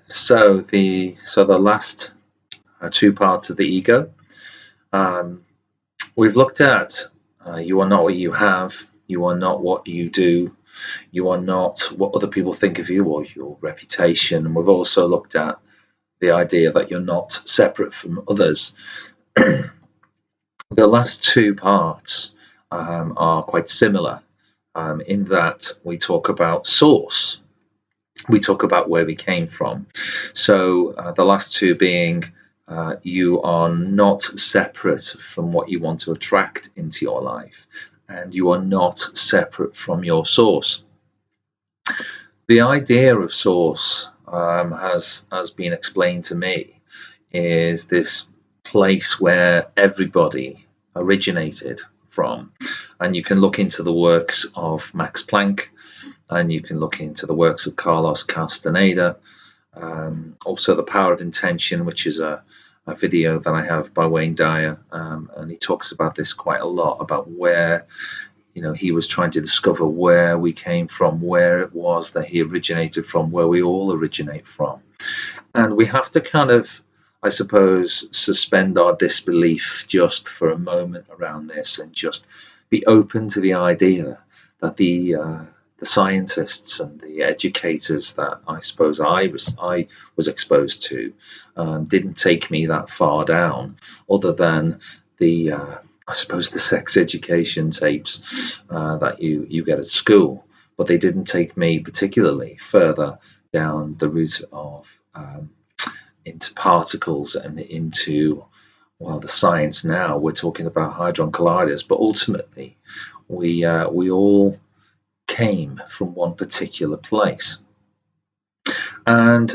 So the last two parts of the ego. Um, we've looked at you are not what you have, you are not what you do, you are not what other people think of you or your reputation. And we've also looked at the idea that you're not separate from others. The last two parts are quite similar in that we talk about source, we talk about where we came from. So the last two being you are not separate from what you want to attract into your life, and you are not separate from your source. The idea of source has been explained to me is this place where everybody originated from. And you can look into the works of Max Planck, and you can look into the works of Carlos Castaneda, also The Power of Intention, which is a video that I have by Wayne Dyer, and he talks about this quite a lot, about where he was trying to discover where we came from, where it was that he originated from, where we all originate from. And we have to kind of, I suppose, suspend our disbelief just for a moment around this and just be open to the idea that the scientists and the educators that I suppose I was exposed to didn't take me that far down, other than the I suppose the sex education tapes that you get at school, but they didn't take me particularly further down the route of into particles and into, well, the science. Now we're talking about hadron colliders, but ultimately we all came from one particular place. And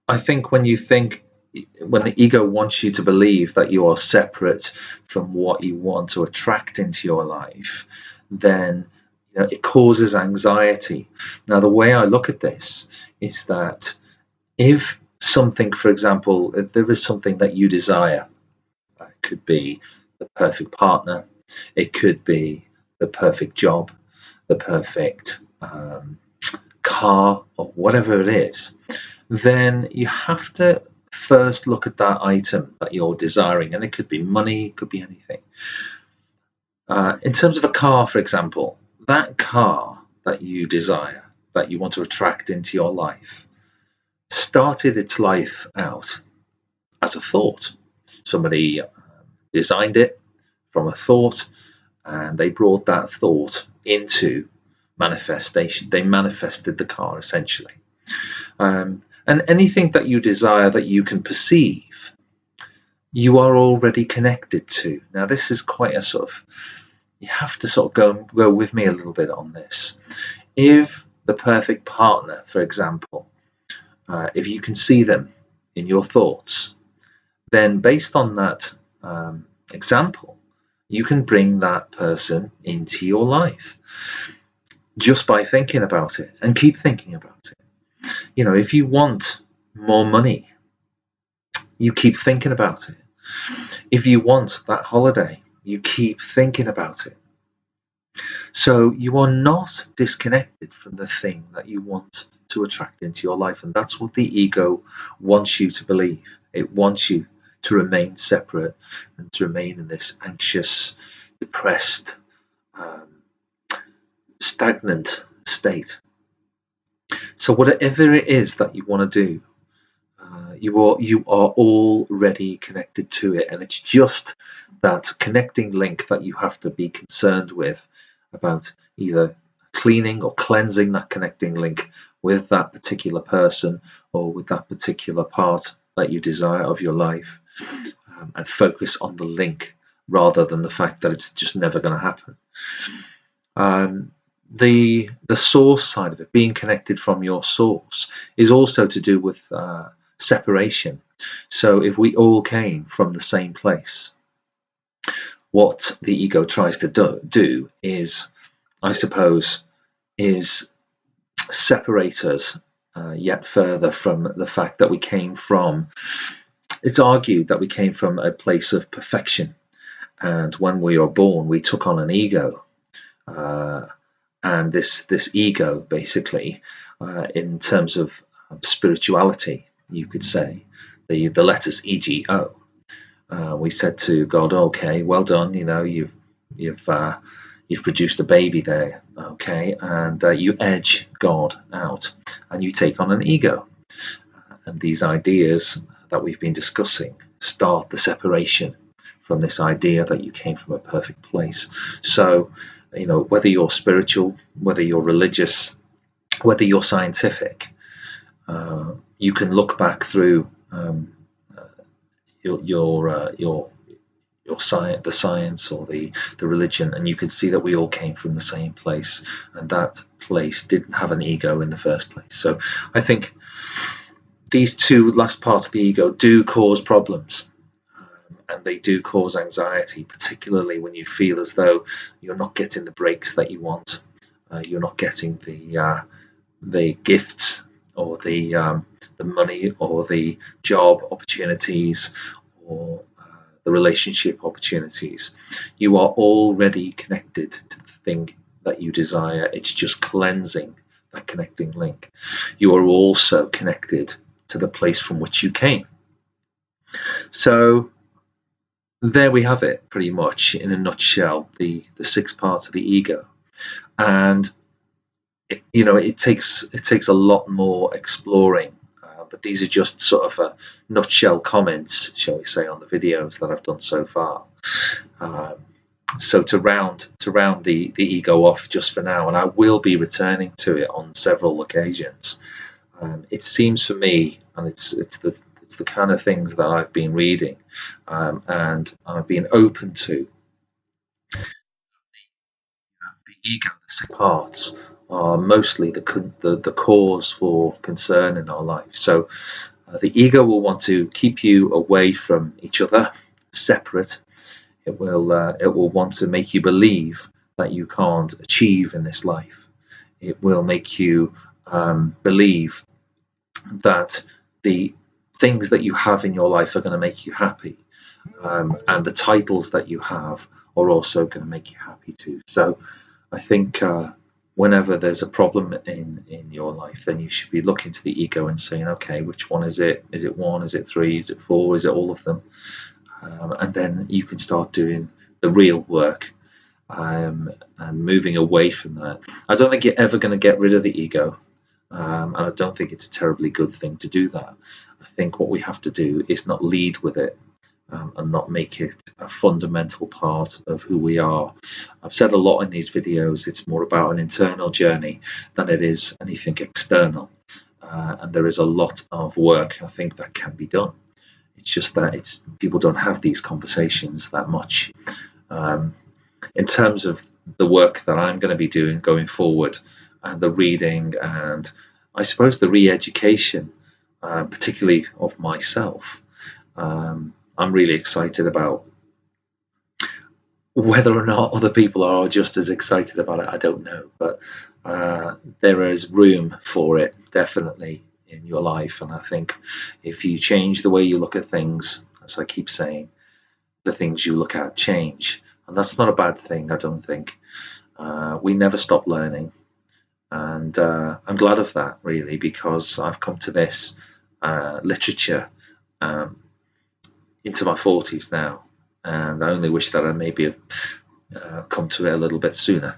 I think when the ego wants you to believe that you are separate from what you want to attract into your life, then it causes anxiety. Now, the way I look at this is that if something, for example, if there is something that you desire, it could be the perfect partner, it could be the perfect job, the perfect car, or whatever it is, then you have to first look at that item that you're desiring. And it could be money, it could be anything. In terms of a car, for example, that car that you desire, that you want to attract into your life, started its life out as a thought. Somebody designed it from a thought, and they brought that thought into manifestation. They manifested the car, essentially. And anything that you desire that you can perceive, you are already connected to. Now, this is quite a sort of, you have to sort of go with me a little bit on this. If the perfect partner, for example, if you can see them in your thoughts, then based on that example, you can bring that person into your life just by thinking about it, and keep thinking about it. If you want more money, you keep thinking about it. If you want that holiday, you keep thinking about it. So you are not disconnected from the thing that you want to attract into your life. And that's what the ego wants you to believe. It wants you to remain separate and to remain in this anxious, depressed, stagnant state. So whatever it is that you want to do, you are already connected to it, and it's just that connecting link that you have to be concerned with, about either cleaning or cleansing that connecting link with that particular person or with that particular part that you desire of your life, and focus on the link rather than the fact that it's just never going to happen. The source side of it, being connected from your source, is also to do with separation. So if we all came from the same place, what the ego tries to do is, I suppose, is separate us yet further from the fact that we came from, it's argued that we came from a place of perfection, and when we were born we took on an ego, and this ego basically, in terms of spirituality, you could say, the letters EGO. We said to God, okay, well done, you've produced a baby there, okay, and you edge God out and you take on an ego. And these ideas that we've been discussing start the separation from this idea that you came from a perfect place. So, whether you're spiritual, whether you're religious, whether you're scientific, you can look back through your science, the science or the religion, and you can see that we all came from the same place, and that place didn't have an ego in the first place. So I think these two last parts of the ego do cause problems, and they do cause anxiety, particularly when you feel as though you're not getting the breaks that you want, you're not getting the gifts or the money or the job opportunities or the relationship opportunities. You are already connected to the thing that you desire. It's just cleansing that connecting link. You are also connected to the place from which you came. So there we have it, pretty much in a nutshell, the 6 parts of the ego. And it takes a lot more exploring, but these are just sort of nutshell comments, shall we say, on the videos that I've done so far. So to round the ego off just for now, and I will be returning to it on several occasions. It seems for me, and it's the kind of things that I've been reading, and I've been open to. The ego, the 6 parts, are mostly the cause for concern in our life. So the ego will want to keep you away from each other, separate. It will want to make you believe that you can't achieve in this life. It will make you believe that the things that you have in your life are going to make you happy, and the titles that you have are also going to make you happy too. So I think whenever there's a problem in your life, then you should be looking to the ego and saying, okay, which one is it? Is it 1? Is it 3? Is it 4? Is it all of them? And then you can start doing the real work, and moving away from that. I don't think you're ever going to get rid of the ego, and I don't think it's a terribly good thing to do that. I think what we have to do is not lead with it, and not make it a fundamental part of who we are. I've said a lot in these videos, it's more about an internal journey than it is anything external. And there is a lot of work, I think, that can be done. It's just that people don't have these conversations that much. In terms of the work that I'm going to be doing going forward, and the reading, and I suppose the re-education, particularly of myself, I'm really excited about. Whether or not other people are just as excited about it, I don't know. But there is room for it, definitely, in your life. And I think if you change the way you look at things, as I keep saying, the things you look at change. And that's not a bad thing, I don't think. We never stop learning. And I'm glad of that, really, because I've come to this literature into my 40s now, and I only wish that I maybe come to it a little bit sooner.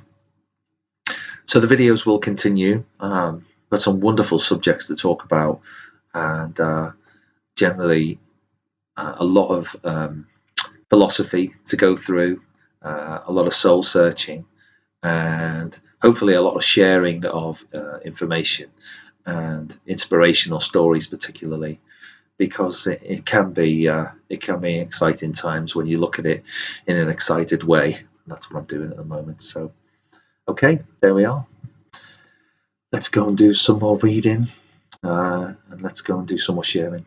So the videos will continue. Got some wonderful subjects to talk about, and generally a lot of philosophy to go through, a lot of soul searching, and hopefully a lot of sharing of information and inspirational stories, particularly, because it can be exciting times when you look at it in an excited way. That's what I'm doing at the moment. So, okay, there we are. Let's go and do some more reading, and let's go and do some more sharing.